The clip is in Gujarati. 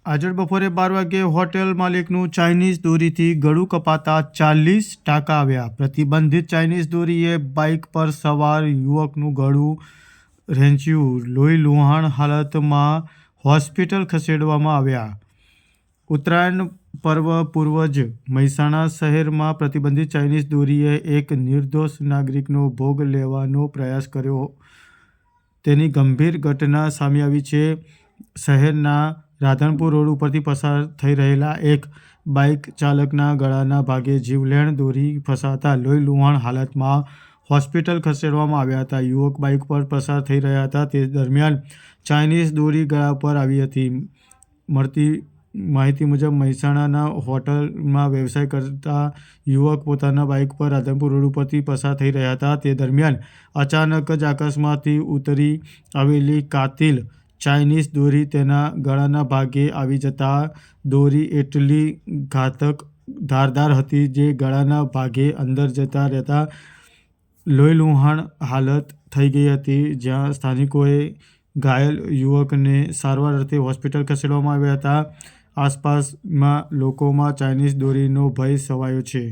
આજે બપોરે 12 વાગ્યે હોટેલ માલિકનું ચાઇનીઝ દોરીથી ગળું કપાતા 40 ટાંકા આવ્યા. પ્રતિબંધિત ચાઇનીઝ દોરીએ બાઇક પર સવાર યુવકનું ગળું રેંચ્યું. લોહીલુહાણ હાલતમાં હોસ્પિટલ ખસેડવામાં આવ્યા. ઉત્તરાયણ પર્વ પૂર્વ જ મહેસાણા શહેરમાં પ્રતિબંધિત ચાઇનીઝ દોરીએ એક નિર્દોષ નાગરિકનો ભોગ લેવાનો પ્રયાસ કર્યો તેની ગંભીર ઘટના સામે આવી છે. શહેરના રાધનપુર રોડ ઉપરથી પસાર થઈ રહેલા એક બાઇક ચાલકના ગળાના ભાગે જીવલેણ દોરી ફસાતા લોહીલુહાણ હાલતમાં હોસ્પિટલ ખસેડવામાં આવ્યા હતા. યુવક બાઇક પર પસાર થઈ રહ્યા હતા તે દરમિયાન ચાઇનીઝ દોરી ગળા પર આવી હતી. મળતી માહિતી મુજબ મહેસાણાના હોટલમાં વ્યવસાય કરતા યુવક પોતાના બાઇક પર રાધનપુર રોડ ઉપરથી પસાર થઈ રહ્યા હતા તે દરમિયાન અચાનક જ આકાશમાંથી ઉતરી આવેલી કાતિલ ચાઇનીઝ દોરી તેના ગળાના ભાગે આવી જતા દોરી એટલી ઘાતક ધારદાર હતી જે ગળાના ભાગે અંદર જતા રહેતા લોહીલુહાણ હાલત થઈ ગઈ હતી. જ્યાં સ્થાનિકોએ ઘાયલ યુવકને સારવાર અર્થે હોસ્પિટલ ખસેડવામાં આવ્યા હતા. આસપાસમાં લોકોમાં ચાઇનીઝ દોરીનો ભય છવાયો છે.